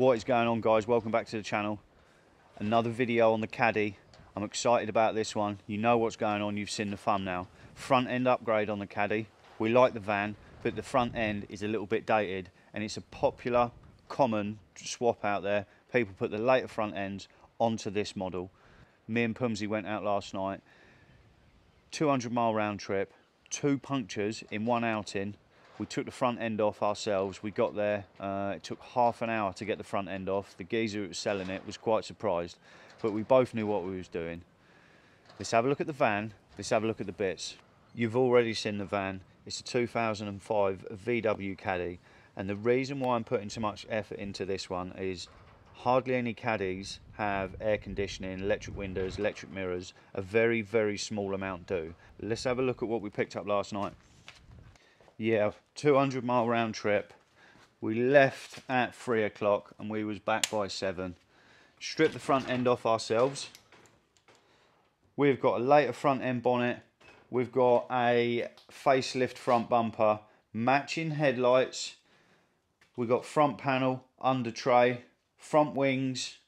What is going on, guys? Welcome back to the channel. Another video on the Caddy. I'm excited about this one. You know what's going on, you've seen the thumbnail. Front end upgrade on the Caddy. We like the van, but the front end is a little bit dated, and it's a popular, common swap out there. People put the later front ends onto this model. Me and Pumsy went out last night. 200-mile round trip, 2 punctures in one outing. We took the front end off ourselves. We got there, it took half an hour to get the front end off. The geezer who was selling it was quite surprised, but we both knew what we was doing. Let's have a look at the van, let's have a look at the bits. You've already seen the van. It's a 2005 VW Caddy, and the reason why I'm putting so much effort into this one is hardly any Caddies have air conditioning, electric windows, electric mirrors. A very, very small amount do. Let's have a look at what we picked up last night. Yeah, 200-mile round trip. We left at 3 o'clock and we was back by 7. Stripped the front end off ourselves. We've got a later front end bonnet. We've got a facelift front bumper, matching headlights. We've got front panel, under tray, front wings,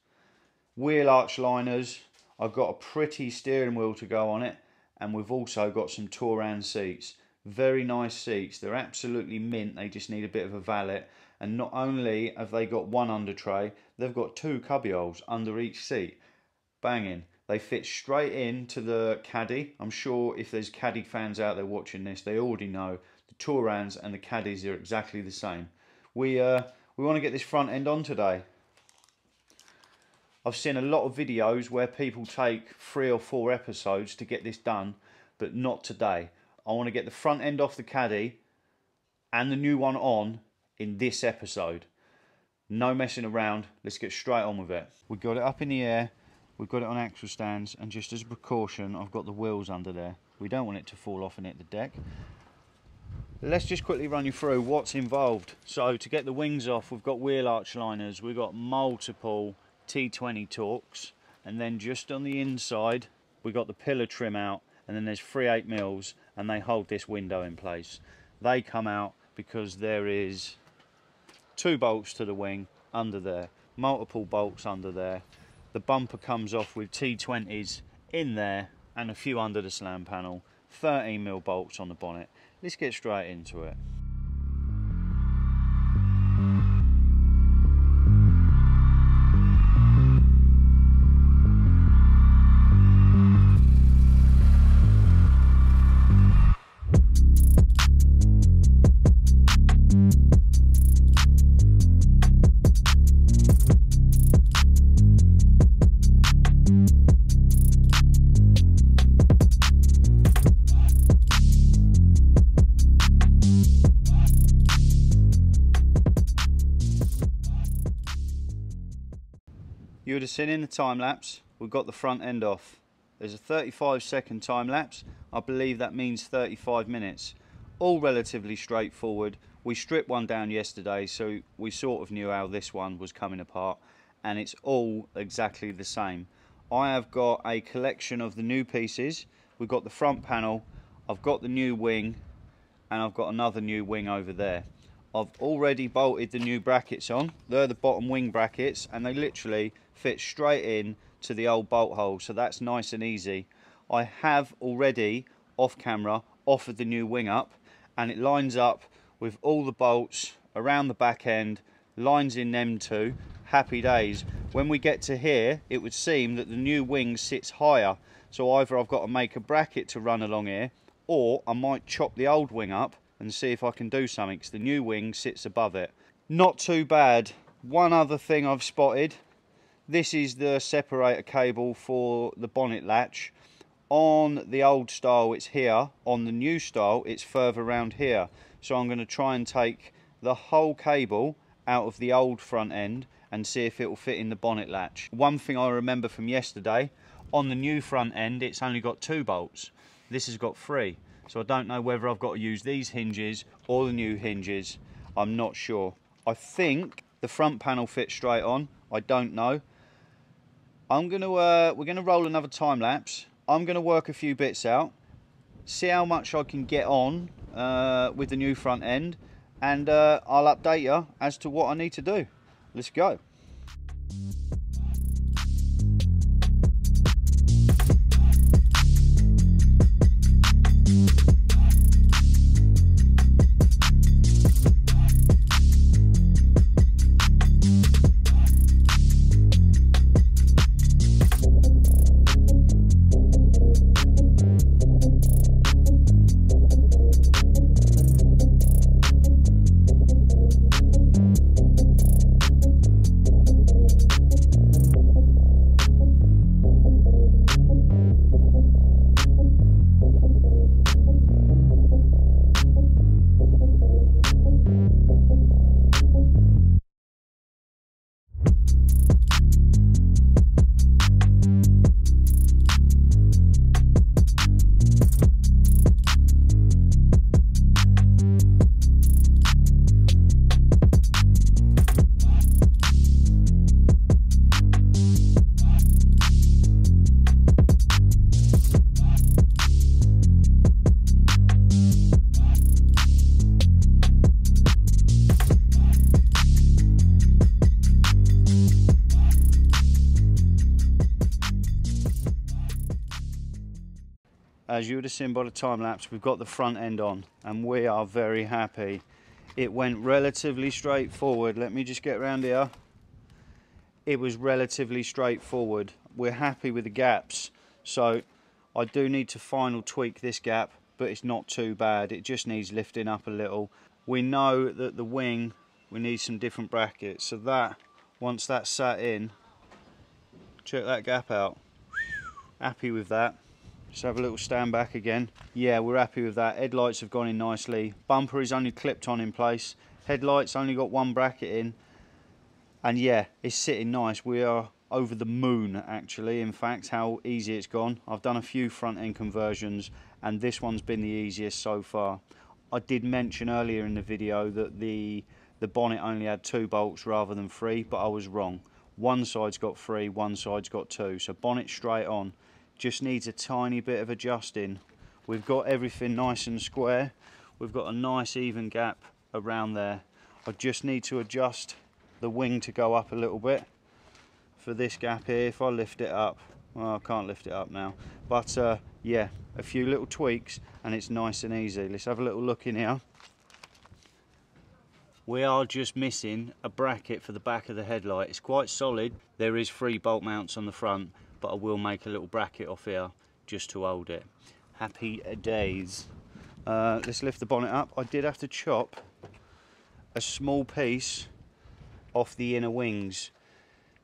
wheel arch liners. I've got a pretty steering wheel to go on it, and we've also got some touran seats. Very nice seats. They're absolutely mint. They just need a bit of a valet. And not only have they got one under tray, they've got 2 cubby holes under each seat. Banging. They fit straight into the Caddy. I'm sure if there's Caddy fans out there watching this, they already know the Tourans and the Caddies are exactly the same. We want to get this front end on today. I've seen a lot of videos where people take 3 or 4 episodes to get this done, but not today. I want to get the front end off the Caddy and the new one on in this episode. No messing around, let's get straight on with it. We've got it up in the air, we've got it on axle stands, and just as a precaution, I've got the wheels under there. We don't want it to fall off and hit the deck. Let's just quickly run you through what's involved. So to get the wings off, we've got wheel arch liners, we've got multiple T20 Torx, and then just on the inside, we've got the pillar trim out, and then there's 3/8 mils, and they hold this window in place. They come out because there is 2 bolts to the wing under there, multiple bolts under there. The bumper comes off with T20s in there and a few under the slam panel, 13mm bolts on the bonnet. Let's get straight into it. You would have seen in the time lapse, we've got the front end off. There's a 35-second time lapse. I believe that means 35 minutes. All relatively straightforward. We stripped one down yesterday, so we sort of knew how this one was coming apart, and it's all exactly the same. I have got a collection of the new pieces. We've got the front panel, I've got the new wing, and I've got another new wing over there. I've already bolted the new brackets on. They're the bottom wing brackets, and they literally fit straight in to the old bolt hole, so that's nice and easy. I have already, off camera, offered the new wing up, and it lines up with all the bolts around the back end, lines in them too. Happy days. When we get to here, it would seem that the new wing sits higher, so either I've got to make a bracket to run along here, or I might chop the old wing up and see if I can do something, because the new wing sits above it. Not too bad. One other thing I've spotted, this is the separator cable for the bonnet latch. On the old style it's here, on the new style it's further around here. So I'm going to try and take the whole cable out of the old front end and see if it will fit in the bonnet latch. One thing I remember from yesterday, on the new front end it's only got 2 bolts. This has got 3. So I don't know whether I've got to use these hinges or the new hinges. I'm not sure. I think the front panel fits straight on. I don't know. We're gonna roll another time lapse. I'm gonna work a few bits out, see how much I can get on with the new front end, and I'll update you as to what I need to do. Let's go. as you would have seen by the time lapse, we've got the front end on and we are very happy. It went relatively straightforward. Let me just get around here. It was relatively straightforward. We're happy with the gaps, so I do need to final tweak this gap, but it's not too bad. It just needs lifting up a little. We know that the wing, we need some different brackets, so that once that's sat in, check that gap out. Happy with that. Just have a little stand back again. Yeah, we're happy with that. Headlights have gone in nicely. Bumper is only clipped on in place. Headlights only got one bracket in. And yeah, it's sitting nice. We are over the moon, actually, in fact, how easy it's gone. I've done a few front end conversions and this one's been the easiest so far. I did mention earlier in the video that the bonnet only had 2 bolts rather than 3, but I was wrong. One side's got 3, one side's got 2, so bonnet straight on. Just needs a tiny bit of adjusting. We've got everything nice and square. We've got a nice even gap around there. I just need to adjust the wing to go up a little bit for this gap here. If I lift it up, well, I can't lift it up now, but yeah, a few little tweaks and it's nice and easy. Let's have a little look in here. We are just missing a bracket for the back of the headlight. It's quite solid. There is 3 bolt mounts on the front, but I will make a little bracket off here just to hold it. Happy days. Let's lift the bonnet up. I did have to chop a small piece off the inner wings.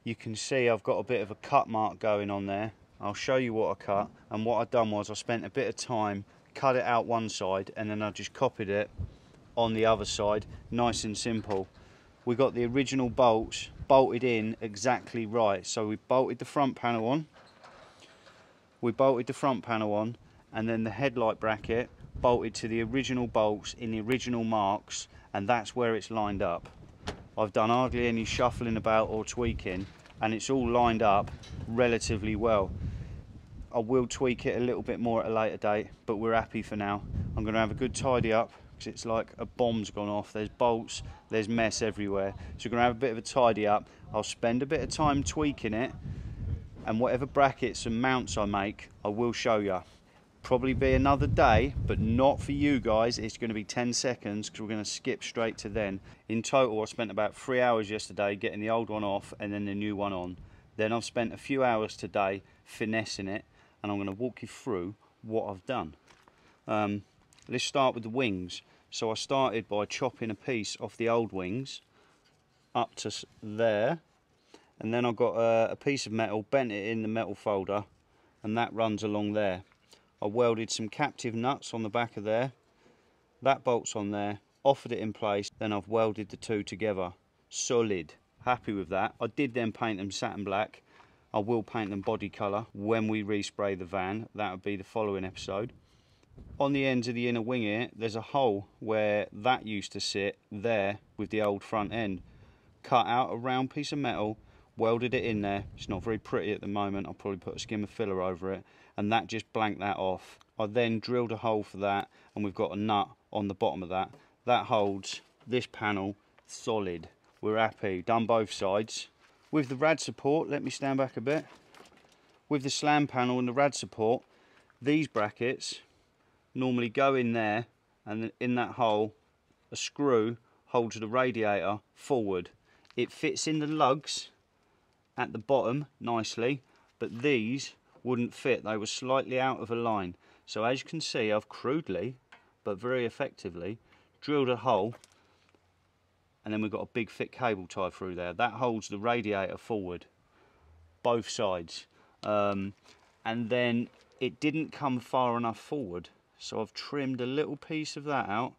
You can see I've got a bit of a cut mark going on there. I'll show you what I cut, and what I've done was I spent a bit of time, cut it out one side, and then I just copied it on the other side. Nice and simple. We got the original bolts bolted in exactly right. So we bolted the front panel on, and then the headlight bracket bolted to the original bolts in the original marks, and that's where it's lined up. I've done hardly any shuffling about or tweaking, and it's all lined up relatively well. I will tweak it a little bit more at a later date, but we're happy for now. I'm going to have a good tidy up because it's like a bomb's gone off. There's bolts, there's mess everywhere. So we're going to have a bit of a tidy up. I'll spend a bit of time tweaking it, and whatever brackets and mounts I make, I will show you. Probably be another day, but not for you guys. It's going to be 10 seconds because we're going to skip straight to then. In total, I spent about 3 hours yesterday getting the old one off and then the new one on. Then I've spent a few hours today finessing it, and I'm going to walk you through what I've done. Let's start with the wings. So I started by chopping a piece off the old wings up to there, and then I got a piece of metal, bent it in the metal folder, and that runs along there. I welded some captive nuts on the back of there, that bolts on there, offered it in place, then I've welded the two together. Solid. Happy with that. I did then paint them satin black. I will paint them body colour when we respray the van. That would be the following episode. On the ends of the inner wing here, there's a hole where that used to sit there with the old front end. Cut out a round piece of metal, welded it in there. It's not very pretty at the moment. I'll probably put a skim of filler over it, and that just blanked that off. I then drilled a hole for that, and we've got a nut on the bottom of that. That holds this panel solid. We're happy. Done both sides. With the Rad Support, let me stand back a bit. With the slam panel and the Rad Support, these brackets normally go in there, and in that hole a screw holds the radiator forward. It fits in the lugs at the bottom nicely, but these wouldn't fit. They were slightly out of a line. So as you can see, I've crudely but very effectively drilled a hole, and then we've got a big thick cable tied through there. That holds the radiator forward, both sides. And then it didn't come far enough forward, so I've trimmed a little piece of that out,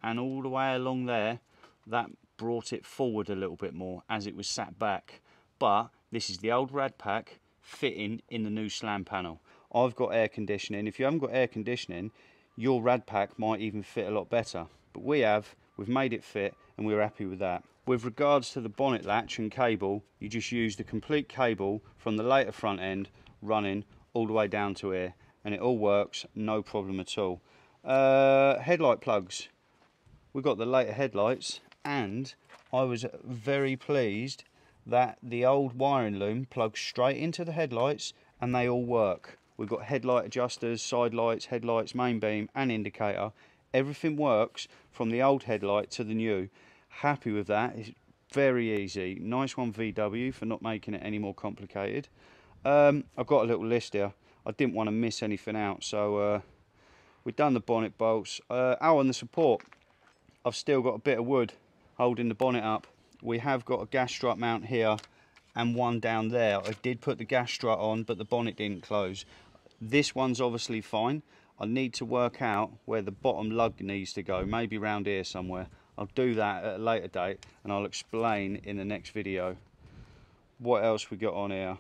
and all the way along there, that brought it forward a little bit more as it was sat back. But this is the old Rad pack fitting in the new slam panel. I've got air conditioning. If you haven't got air conditioning, your Rad pack might even fit a lot better. But we've made it fit, and we're happy with that. With regards to the bonnet latch and cable, you just use the complete cable from the later front end running all the way down to here, and it all works, no problem at all. Headlight plugs. We've got the later headlights, and I was very pleased that the old wiring loom plugs straight into the headlights, and they all work. We've got headlight adjusters, side lights, headlights, main beam and indicator. Everything works from the old headlight to the new. Happy with that. It's very easy. Nice one VW for not making it any more complicated. I've got a little list here. I didn't want to miss anything out, so we've done the bonnet bolts. On the support, I've still got a bit of wood holding the bonnet up. We have got a gas strut mount here and one down there. I did put the gas strut on, but the bonnet didn't close. This one's obviously fine. I need to work out where the bottom lug needs to go, maybe around here somewhere. I'll do that at a later date and I'll explain in the next video. What else we got on here?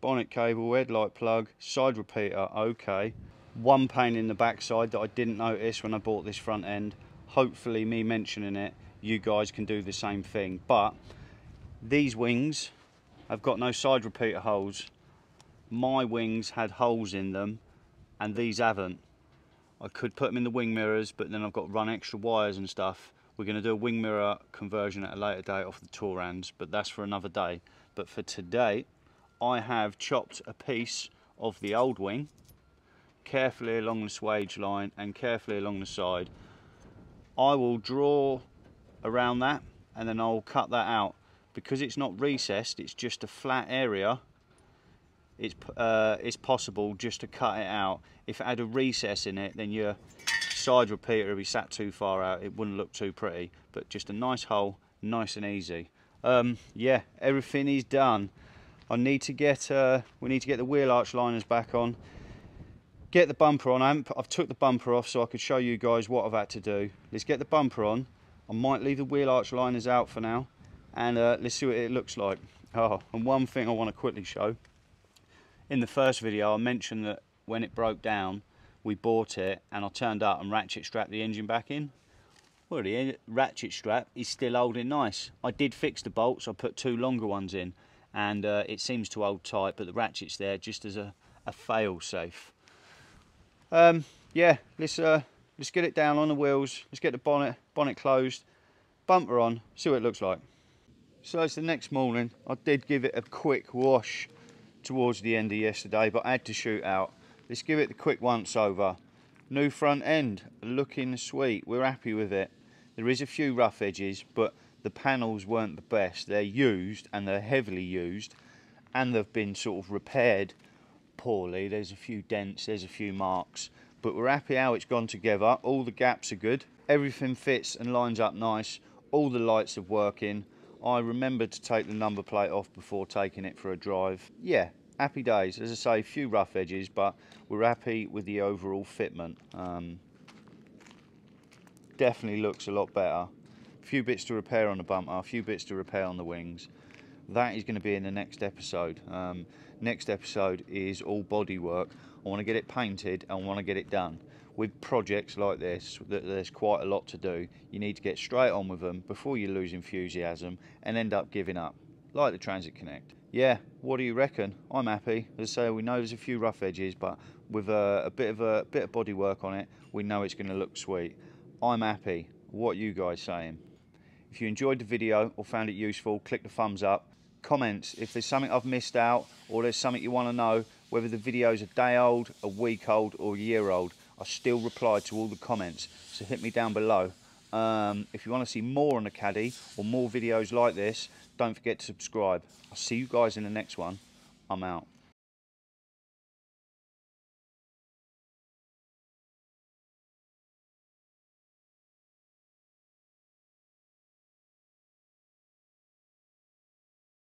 Bonnet cable, headlight plug, side repeater, okay. One pain in the backside that I didn't notice when I bought this front end. Hopefully me mentioning it, you guys can do the same thing. But these wings have got no side repeater holes. My wings had holes in them and these haven't. I could put them in the wing mirrors, but then I've got to run extra wires and stuff. We're going to do a wing mirror conversion at a later date off the Tourans, but that's for another day. But for today, I have chopped a piece of the old wing carefully along the swage line and carefully along the side. I will draw around that and then I'll cut that out. Because it's not recessed, it's just a flat area. It's possible just to cut it out. If it had a recess in it, then your side repeater would be sat too far out. It wouldn't look too pretty, but just a nice hole, nice and easy. Yeah, everything is done. I need to get we need to get the wheel arch liners back on, get the bumper on. I've took the bumper off so I could show you guys what I've had to do. Let's get the bumper on. I might leave the wheel arch liners out for now, and let's see what it looks like. Oh, and one thing I want to quickly show. In the first video I mentioned that when it broke down we bought it and I turned up and ratchet strapped the engine back in. Well, the ratchet strap is still holding nice. I did fix the bolts, I put 2 longer ones in and it seems to hold tight, but the ratchet's there just as a fail safe. Yeah, let's get it down on the wheels, let's get the bonnet closed, bumper on, see what it looks like. So it's the next morning. I did give it a quick wash towards the end of yesterday, but I had to shoot out. Let's give it the quick once over. New front end, looking sweet. We're happy with it. There is a few rough edges, but the panels weren't the best. They're used and they're heavily used, and they've been sort of repaired poorly. There's a few dents, there's a few marks, but we're happy how it's gone together. All the gaps are good. Everything fits and lines up nice. All the lights are working. I remembered to take the number plate off before taking it for a drive. Yeah, happy days. As I say, a few rough edges, but we're happy with the overall fitment. Definitely looks a lot better. A few bits to repair on the bumper, a few bits to repair on the wings. That is going to be in the next episode. Next episode is all body work. I want to get it painted, I want to get it done. With projects like this, there's quite a lot to do. You need to get straight on with them before you lose enthusiasm and end up giving up, like the Transit Connect. Yeah, what do you reckon? I'm happy. As I say, we know there's a few rough edges, but with a bit of body work on it, we know it's going to look sweet. I'm happy. What are you guys saying? If you enjoyed the video or found it useful, click the thumbs up. Comments if there's something I've missed out or there's something you want to know, whether the video's a day old, a week old or a year old. I still reply to all the comments, so hit me down below. If you want to see more on the Caddy or more videos like this, don't forget to subscribe. I'll see you guys in the next one. I'm out.